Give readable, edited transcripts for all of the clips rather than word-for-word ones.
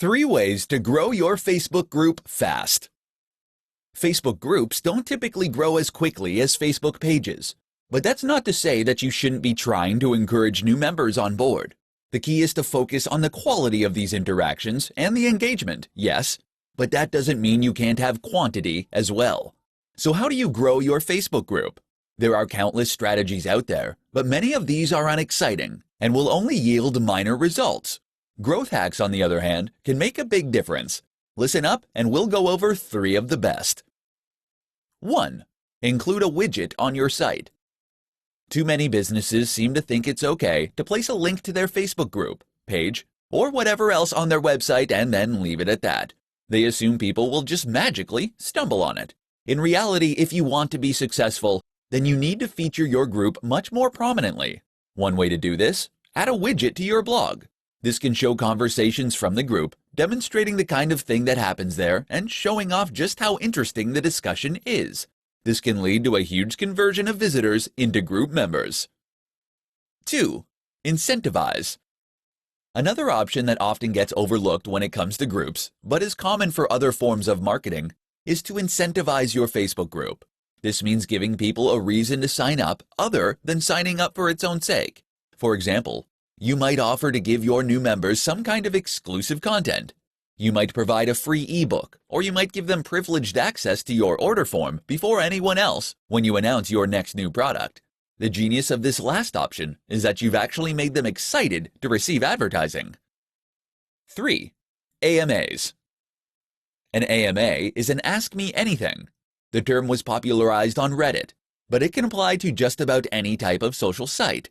3 ways to grow your Facebook group fast. Facebook groups don't typically grow as quickly as Facebook pages, but that's not to say that you shouldn't be trying to encourage new members on board. The key is to focus on the quality of these interactions and the engagement, yes, but that doesn't mean you can't have quantity as well. So how do you grow your Facebook group? There are countless strategies out there, but many of these are unexciting and will only yield minor results. Growth hacks, on the other hand, can make a big difference. Listen up and we'll go over 3 of the best. 1. Include a widget on your site. Too many businesses seem to think it's okay to place a link to their Facebook group, page, or whatever else on their website and then leave it at that. They assume people will just magically stumble on it. In reality, if you want to be successful, then you need to feature your group much more prominently. One way to do this: add a widget to your blog. This can show conversations from the group, demonstrating the kind of thing that happens there and showing off just how interesting the discussion is. This can lead to a huge conversion of visitors into group members. 2. Incentivize. Another option that often gets overlooked when it comes to groups, but is common for other forms of marketing, is to incentivize your Facebook group. This means giving people a reason to sign up other than signing up for its own sake. For example, you might offer to give your new members some kind of exclusive content. You might provide a free ebook, or you might give them privileged access to your order form before anyone else when you announce your next new product. The genius of this last option is that you've actually made them excited to receive advertising. 3. AMAs. An AMA is an Ask Me Anything. The term was popularized on Reddit, but it can apply to just about any type of social site.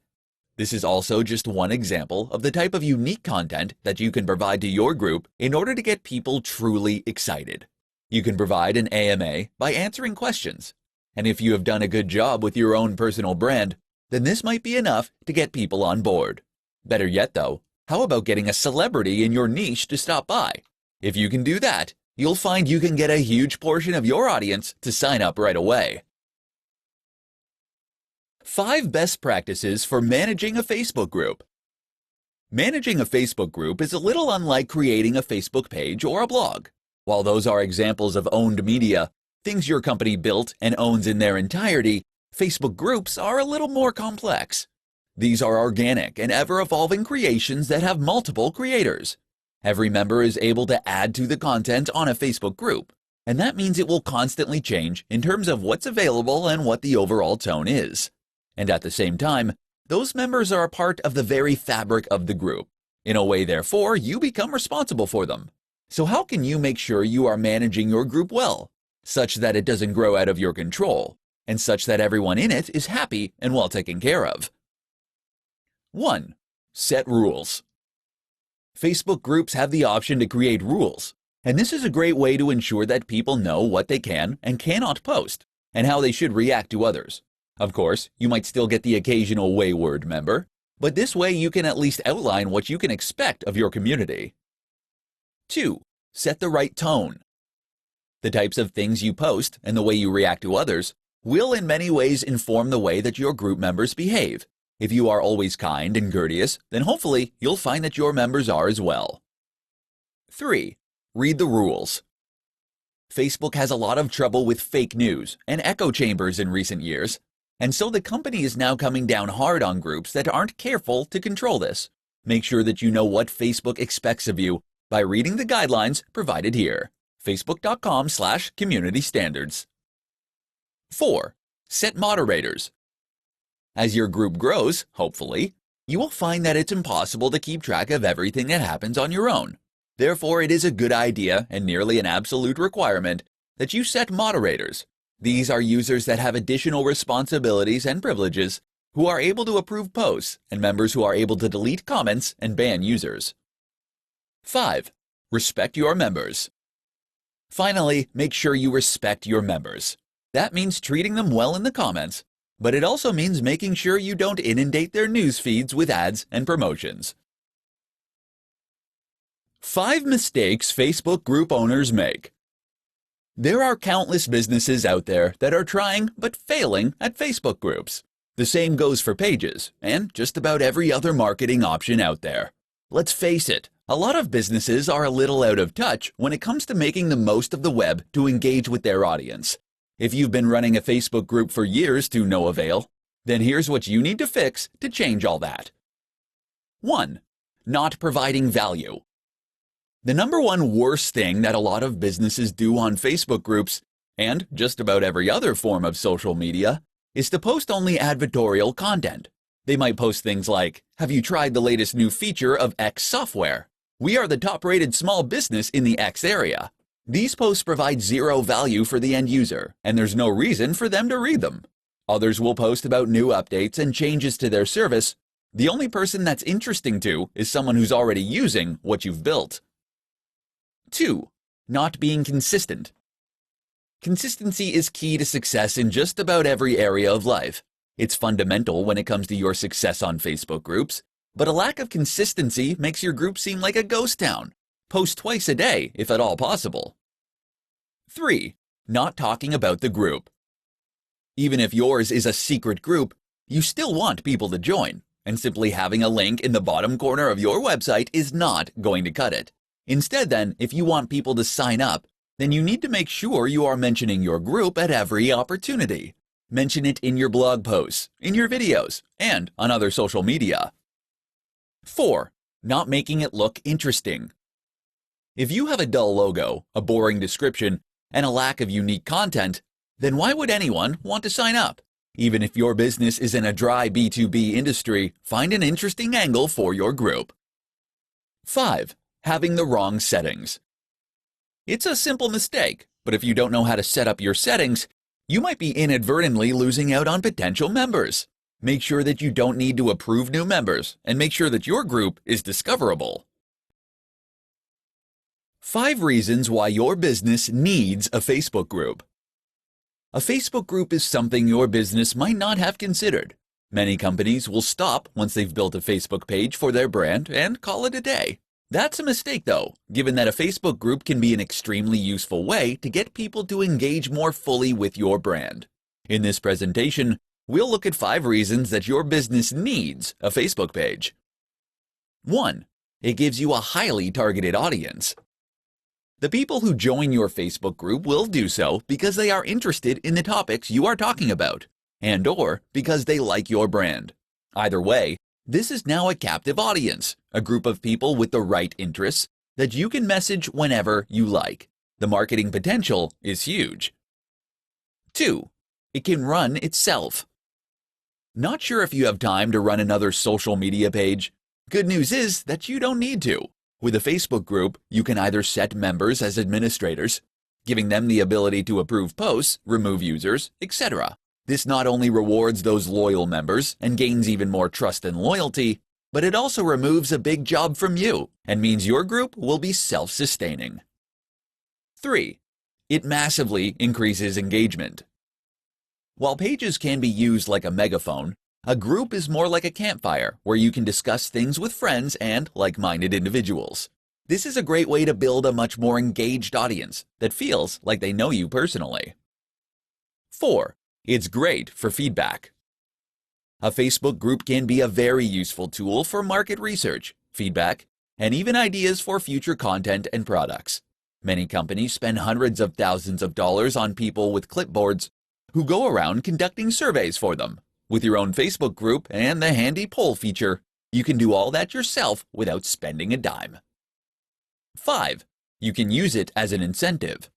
This is also just one example of the type of unique content that you can provide to your group in order to get people truly excited. You can provide an AMA by answering questions, and if you have done a good job with your own personal brand, then this might be enough to get people on board. Better yet though, how about getting a celebrity in your niche to stop by? If you can do that, you'll find you can get a huge portion of your audience to sign up right away. 5 best practices for managing a Facebook group. Managing a Facebook group is a little unlike creating a Facebook page or a blog. While those are examples of owned media, things your company built and owns in their entirety, Facebook groups are a little more complex. These are organic and ever-evolving creations that have multiple creators. Every member is able to add to the content on a Facebook group, and that means it will constantly change in terms of what's available and what the overall tone is. And at the same time, those members are a part of the very fabric of the group. In a way, therefore, you become responsible for them. So how can you make sure you are managing your group well, such that it doesn't grow out of your control, and such that everyone in it is happy and well taken care of? 1. Set rules. Facebook groups have the option to create rules, and this is a great way to ensure that people know what they can and cannot post, and how they should react to others. Of course, you might still get the occasional wayward member, but this way you can at least outline what you can expect of your community. 2. Set the right tone. The types of things you post and the way you react to others will in many ways inform the way that your group members behave. If you are always kind and courteous, then hopefully you'll find that your members are as well. 3. Read the rules. Facebook has a lot of trouble with fake news and echo chambers in recent years, and so the company is now coming down hard on groups that aren't careful to control this. Make sure that you know what Facebook expects of you by reading the guidelines provided here. Facebook.com/community standards. 4. Set moderators. As your group grows, hopefully, you will find that it's impossible to keep track of everything that happens on your own. Therefore, it is a good idea and nearly an absolute requirement that you set moderators. These are users that have additional responsibilities and privileges, who are able to approve posts, and members who are able to delete comments and ban users. 5. Respect your members. Finally, make sure you respect your members. That means treating them well in the comments, but it also means making sure you don't inundate their news feeds with ads and promotions. 5 mistakes Facebook group owners make. There are countless businesses out there that are trying but failing at Facebook groups. The same goes for pages and just about every other marketing option out there. Let's face it, A lot of businesses are a little out of touch when it comes to making the most of the web to engage with their audience. If you've been running a Facebook group for years to no avail, then here's what you need to fix to change all that. 1. Not providing value. The number one worst thing that a lot of businesses do on Facebook groups, and just about every other form of social media, is to post only advertorial content. They might post things like, "Have you tried the latest new feature of X software? We are the top-rated small business in the X area." These posts provide zero value for the end user, and there's no reason for them to read them. Others will post about new updates and changes to their service. The only person that's interesting to is someone who's already using what you've built. 2. Not being consistent. Consistency is key to success in just about every area of life. It's fundamental when it comes to your success on Facebook groups, but a lack of consistency makes your group seem like a ghost town. Post twice a day, if at all possible. 3. Not talking about the group. Even if yours is a secret group, you still want people to join, and simply having a link in the bottom corner of your website is not going to cut it. Instead then, if you want people to sign up, then you need to make sure you are mentioning your group at every opportunity. Mention it in your blog posts, in your videos, and on other social media. 4. Not making it look interesting. If you have a dull logo, a boring description, and a lack of unique content, then why would anyone want to sign up? Even if your business is in a dry B2B industry, find an interesting angle for your group. 5. Having the wrong settings. It's a simple mistake, but if you don't know how to set up your settings, you might be inadvertently losing out on potential members. Make sure that you don't need to approve new members, and make sure that your group is discoverable. 5 reasons why your business needs a Facebook group. A Facebook group is something your business might not have considered. Many companies will stop once they've built a Facebook page for their brand and call it a day. That's a mistake though, given that a Facebook group can be an extremely useful way to get people to engage more fully with your brand. In this presentation, we'll look at 5 reasons that your business needs a Facebook page. 1. It gives you a highly targeted audience. The people who join your Facebook group will do so because they are interested in the topics you are talking about, and/or because they like your brand. Either way, this is now a captive audience, a group of people with the right interests that you can message whenever you like. The marketing potential is huge. 2. It can run itself. Not sure if you have time to run another social media page? Good news is that you don't need to. With a Facebook group, you can either set members as administrators, giving them the ability to approve posts, remove users, etc. This not only rewards those loyal members and gains even more trust and loyalty, but it also removes a big job from you and means your group will be self-sustaining. 3. It massively increases engagement. While pages can be used like a megaphone, a group is more like a campfire where you can discuss things with friends and like-minded individuals. This is a great way to build a much more engaged audience that feels like they know you personally. 4. It's great for feedback. A Facebook group can be a very useful tool for market research, feedback, and even ideas for future content and products. Many companies spend hundreds of thousands of dollars on people with clipboards who go around conducting surveys for them. With your own Facebook group and the handy poll feature, you can do all that yourself without spending a dime. 5. You can use it as an incentive.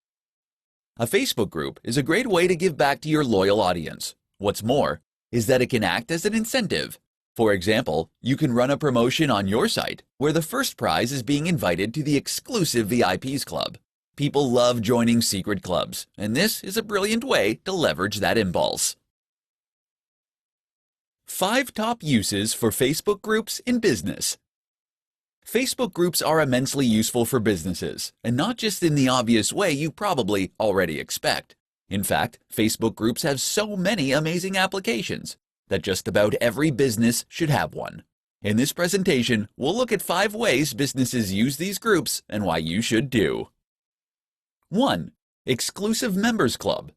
A Facebook group is a great way to give back to your loyal audience. What's more is that it can act as an incentive. For example, you can run a promotion on your site where the first prize is being invited to the exclusive VIPs club. People love joining secret clubs, and this is a brilliant way to leverage that impulse. 5 top uses for Facebook groups in business. Facebook groups are immensely useful for businesses, and not just in the obvious way you probably already expect. In fact, Facebook groups have so many amazing applications that just about every business should have one. In this presentation, we'll look at 5 ways businesses use these groups and why you should too. 1. Exclusive Members Club.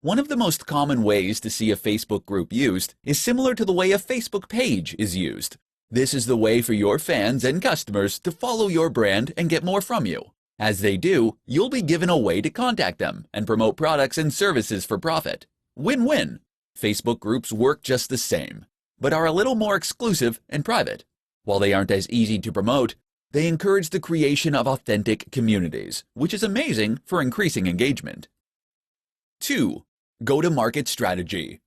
One of the most common ways to see a Facebook group used is similar to the way a Facebook page is used. This is the way for your fans and customers to follow your brand and get more from you. As they do, you'll be given a way to contact them and promote products and services for profit. Win-win. Facebook groups work just the same, but are a little more exclusive and private. While they aren't as easy to promote, they encourage the creation of authentic communities, which is amazing for increasing engagement. 2. Go-to-market strategy.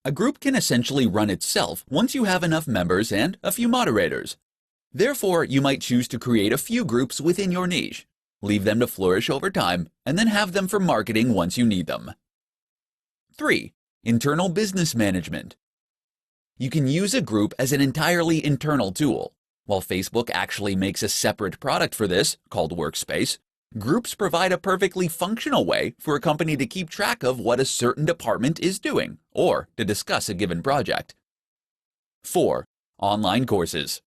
A group can essentially run itself once you have enough members and a few moderators. Therefore, you might choose to create a few groups within your niche, leave them to flourish over time, and then have them for marketing once you need them. 3. Internal business management. You can use a group as an entirely internal tool. While Facebook actually makes a separate product for this, called Workspace, groups provide a perfectly functional way for a company to keep track of what a certain department is doing, or to discuss a given project. 4. Online courses.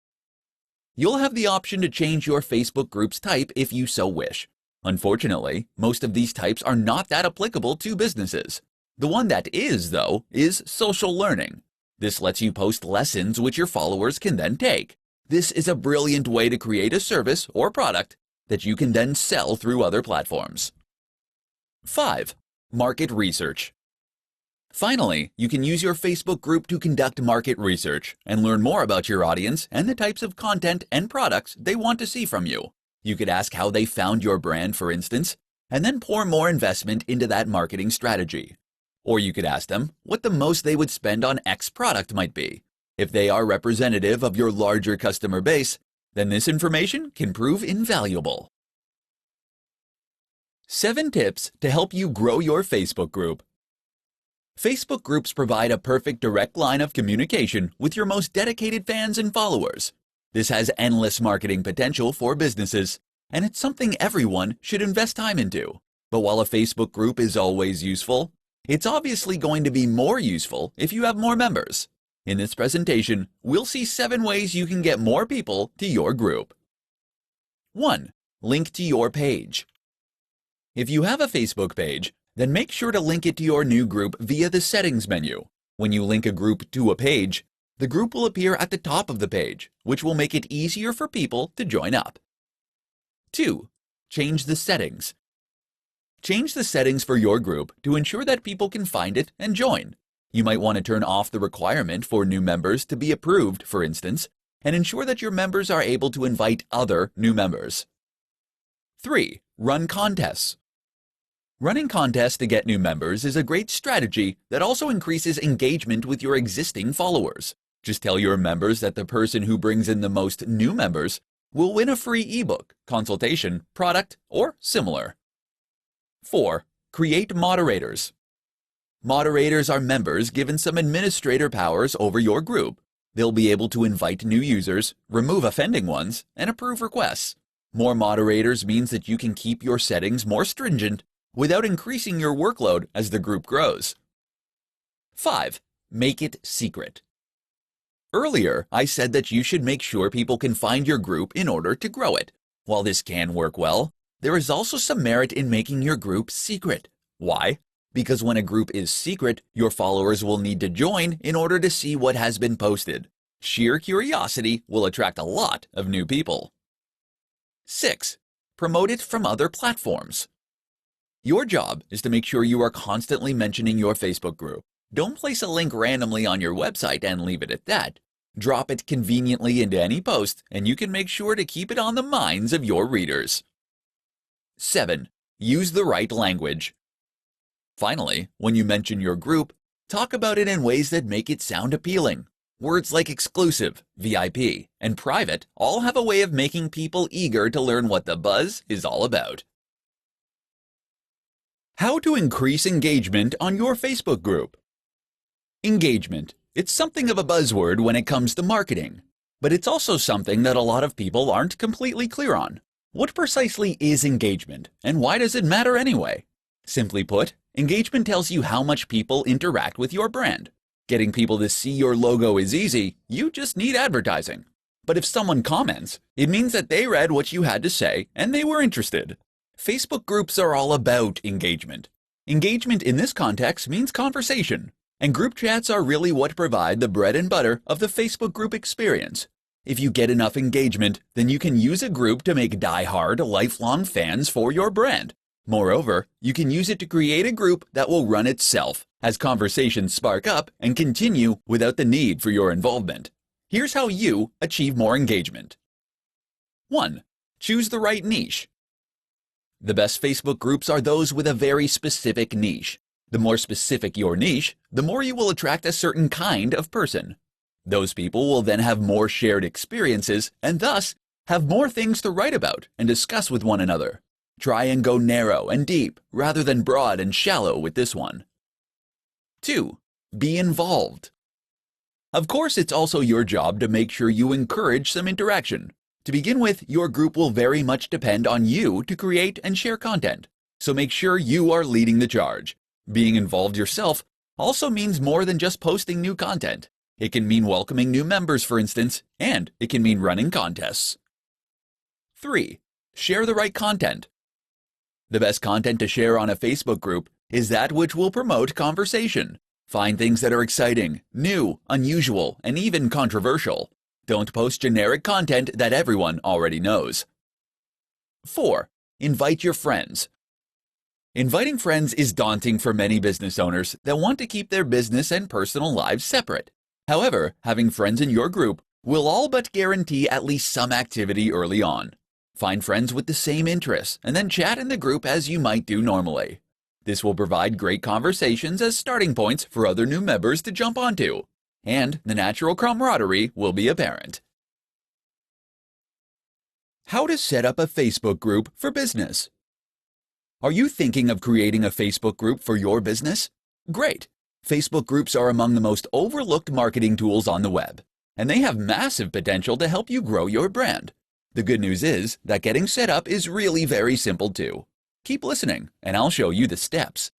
You'll have the option to change your Facebook group's type if you so wish. Unfortunately, most of these types are not that applicable to businesses. The one that is, though, is social learning. This lets you post lessons which your followers can then take. This is a brilliant way to create a service or product that you can then sell through other platforms. 5. Market research. Finally, you can use your Facebook group to conduct market research and learn more about your audience and the types of content and products they want to see from you. You could ask how they found your brand, for instance, and then pour more investment into that marketing strategy. Or you could ask them what the most they would spend on X product might be. If they are representative of your larger customer base, then this information can prove invaluable. 7 tips to help you grow your Facebook group. Facebook groups provide a perfect direct line of communication with your most dedicated fans and followers. This has endless marketing potential for businesses, and it's something everyone should invest time into. But while a Facebook group is always useful, it's obviously going to be more useful if you have more members. In this presentation, we'll see 7 ways you can get more people to your group. 1. Link to your page. If you have a Facebook page, then make sure to link it to your new group via the settings menu. When you link a group to a page, the group will appear at the top of the page, which will make it easier for people to join up. 2. Change the settings. Change the settings for your group to ensure that people can find it and join. You might want to turn off the requirement for new members to be approved, for instance, and ensure that your members are able to invite other new members. 3. Run contests. Running contests to get new members is a great strategy that also increases engagement with your existing followers. Just tell your members that the person who brings in the most new members will win a free ebook, consultation, product, or similar. 4. Create moderators. Moderators are members given some administrator powers over your group. They'll be able to invite new users, remove offending ones, and approve requests. More moderators means that you can keep your settings more stringent without increasing your workload as the group grows. 5. Make it secret. Earlier, I said that you should make sure people can find your group in order to grow it. While this can work well, there is also some merit in making your group secret. Why? Because when a group is secret, your followers will need to join in order to see what has been posted. Sheer curiosity will attract a lot of new people. 6. Promote it from other platforms. Your job is to make sure you are constantly mentioning your Facebook group. Don't place a link randomly on your website and leave it at that. Drop it conveniently into any post, and you can make sure to keep it on the minds of your readers. 7. Use the right language. Finally, when you mention your group, talk about it in ways that make it sound appealing. Words like exclusive, VIP, and private all have a way of making people eager to learn what the buzz is all about. How to increase engagement on your Facebook group. Engagement. It's something of a buzzword when it comes to marketing, but it's also something that a lot of people aren't completely clear on. What precisely is engagement, and why does it matter anyway? Simply put, engagement tells you how much people interact with your brand. Getting people to see your logo is easy, you just need advertising. But if someone comments, it means that they read what you had to say and they were interested. Facebook groups are all about engagement. Engagement in this context means conversation. And group chats are really what provide the bread and butter of the Facebook group experience. If you get enough engagement, then you can use a group to make die-hard, lifelong fans for your brand. Moreover, you can use it to create a group that will run itself as conversations spark up and continue without the need for your involvement. Here's how you achieve more engagement. 1. Choose the right niche. The best Facebook groups are those with a very specific niche. The more specific your niche, the more you will attract a certain kind of person. Those people will then have more shared experiences and thus have more things to write about and discuss with one another. Try and go narrow and deep rather than broad and shallow with this one. 2. Be involved. Of course, it's also your job to make sure you encourage some interaction. To begin with, your group will very much depend on you to create and share content, so make sure you are leading the charge. Being involved yourself also means more than just posting new content. It can mean welcoming new members, for instance, and it can mean running contests. 3. Share the right content. The best content to share on a Facebook group is that which will promote conversation. Find things that are exciting, new, unusual, and even controversial. Don't post generic content that everyone already knows. 4. Invite your friends. Inviting friends is daunting for many business owners that want to keep their business and personal lives separate. However, having friends in your group will all but guarantee at least some activity early on. Find friends with the same interests and then chat in the group as you might do normally. This will provide great conversations as starting points for other new members to jump onto, and the natural camaraderie will be apparent. How to set up a Facebook group for business. Are you thinking of creating a Facebook group for your business? Great! Facebook groups are among the most overlooked marketing tools on the web, and they have massive potential to help you grow your brand. The good news is that getting set up is really very simple too. Keep listening, and I'll show you the steps.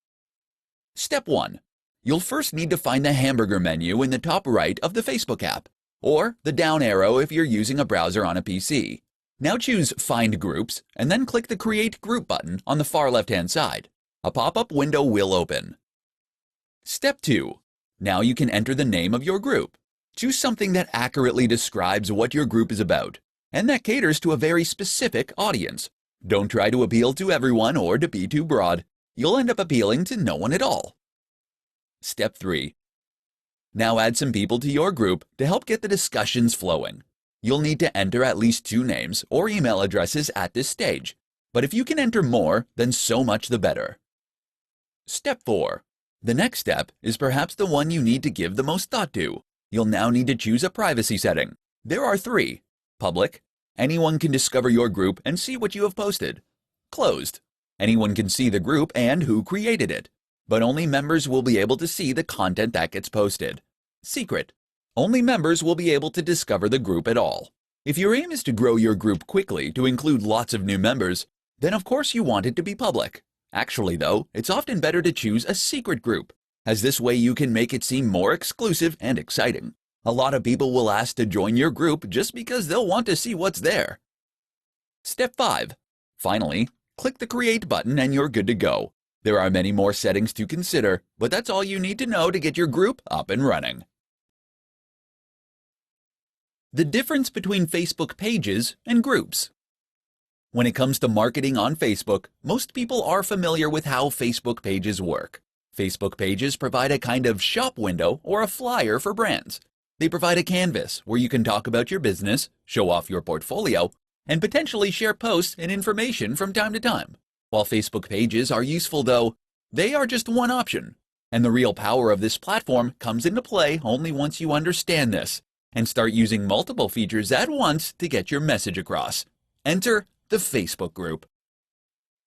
Step 1. You'll first need to find the hamburger menu in the top right of the Facebook app, or the down arrow if you're using a browser on a PC. Now choose Find Groups, and then click the Create Group button on the far left-hand side. A pop-up window will open. Step 2. Now you can enter the name of your group. Choose something that accurately describes what your group is about, and that caters to a very specific audience. Don't try to appeal to everyone or to be too broad. You'll end up appealing to no one at all. Step 3. Now add some people to your group to help get the discussions flowing. You'll need to enter at least 2 names or email addresses at this stage, but if you can enter more, then so much the better. Step 4. The next step is perhaps the one you need to give the most thought to. You'll now need to choose a privacy setting. There are 3. Public. Anyone can discover your group and see what you have posted. Closed. Anyone can see the group and who created it, but only members will be able to see the content that gets posted. Secret. Only members will be able to discover the group at all. If your aim is to grow your group quickly to include lots of new members, then of course you want it to be public. Actually though, it's often better to choose a secret group, as this way you can make it seem more exclusive and exciting. A lot of people will ask to join your group just because they'll want to see what's there. Step 5. Finally, click the Create button and you're good to go. There are many more settings to consider, but that's all you need to know to get your group up and running. The difference between Facebook pages and groups. When it comes to marketing on Facebook, most people are familiar with how Facebook pages work. Facebook pages provide a kind of shop window or a flyer for brands. They provide a canvas where you can talk about your business, show off your portfolio, and potentially share posts and information from time to time. While Facebook pages are useful though, they are just one option. And the real power of this platform comes into play only once you understand this and start using multiple features at once to get your message across. Enter the Facebook group.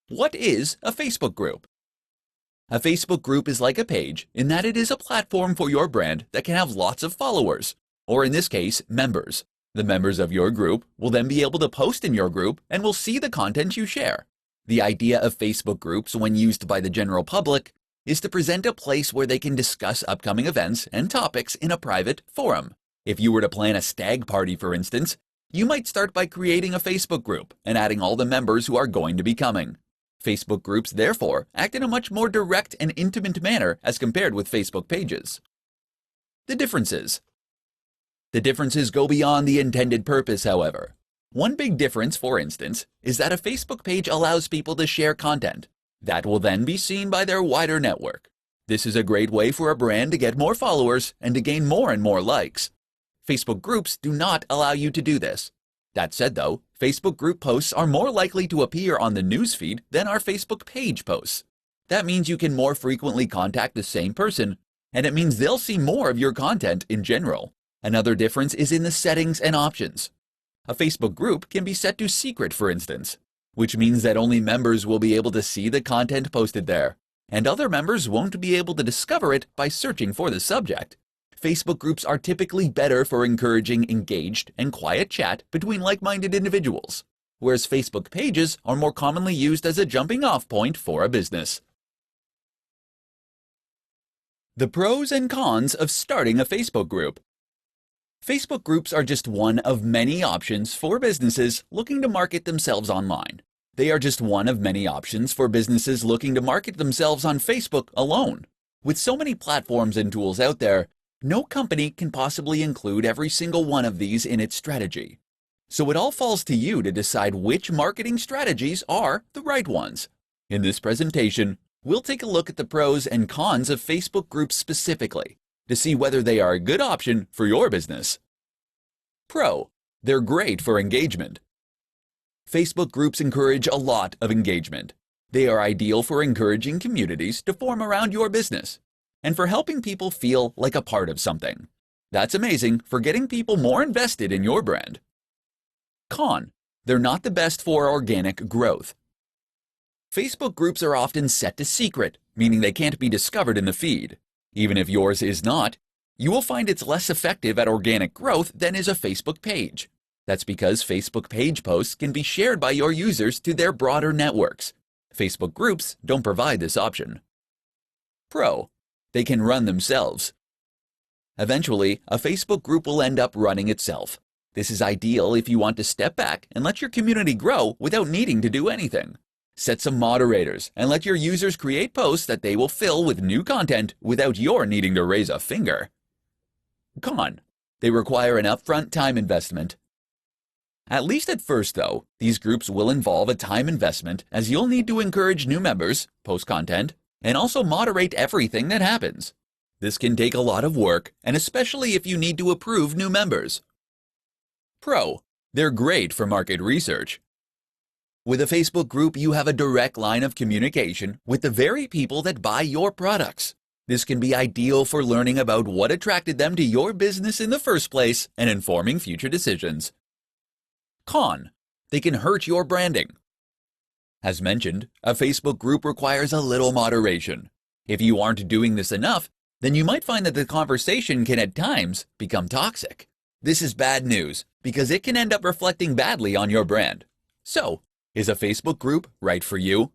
What is a Facebook group? A Facebook group is like a page in that it is a platform for your brand that can have lots of followers, or in this case, members. The members of your group will then be able to post in your group and will see the content you share. The idea of Facebook groups when used by the general public is to present a place where they can discuss upcoming events and topics in a private forum. If you were to plan a stag party, for instance, you might start by creating a Facebook group and adding all the members who are going to be coming. Facebook groups, therefore, act in a much more direct and intimate manner as compared with Facebook pages. The differences. The differences go beyond the intended purpose, however. One big difference, for instance, is that a Facebook page allows people to share content. That will then be seen by their wider network. This is a great way for a brand to get more followers and to gain more and more likes. Facebook groups do not allow you to do this. That said though, Facebook group posts are more likely to appear on the newsfeed than our Facebook page posts. That means you can more frequently contact the same person, and it means they'll see more of your content in general. Another difference is in the settings and options. A Facebook group can be set to secret, for instance, which means that only members will be able to see the content posted there, and other members won't be able to discover it by searching for the subject. Facebook groups are typically better for encouraging engaged and quiet chat between like-minded individuals, whereas Facebook pages are more commonly used as a jumping-off point for a business. The pros and cons of starting a Facebook group. Facebook groups are just one of many options for businesses looking to market themselves online. They are just one of many options for businesses looking to market themselves on Facebook alone. With so many platforms and tools out there, no company can possibly include every single one of these in its strategy. So it all falls to you to decide which marketing strategies are the right ones. In this presentation, we'll take a look at the pros and cons of Facebook groups specifically to see whether they are a good option for your business. Pro: they're great for engagement. Facebook groups encourage a lot of engagement. They are ideal for encouraging communities to form around your business and for helping people feel like a part of something. That's amazing for getting people more invested in your brand. Con: they're not the best for organic growth. Facebook groups are often set to secret, meaning they can't be discovered in the feed. Even if yours is not, you will find it's less effective at organic growth than is a Facebook page. That's because Facebook page posts can be shared by your users to their broader networks. Facebook groups don't provide this option. Pro: they can run themselves. Eventually, a Facebook group will end up running itself. This is ideal if you want to step back and let your community grow without needing to do anything. Set some moderators and let your users create posts that they will fill with new content without your needing to raise a finger. Con: they require an upfront time investment. At least at first though, these groups will involve a time investment as you'll need to encourage new members, post content, and also moderate everything that happens. This can take a lot of work, and especially if you need to approve new members. Pro: they're great for market research. With a Facebook group, you have a direct line of communication with the very people that buy your products. This can be ideal for learning about what attracted them to your business in the first place and informing future decisions. Con: they can hurt your branding. As mentioned, a Facebook group requires a little moderation. If you aren't doing this enough, then you might find that the conversation can at times become toxic. This is bad news because it can end up reflecting badly on your brand. So, is a Facebook group right for you?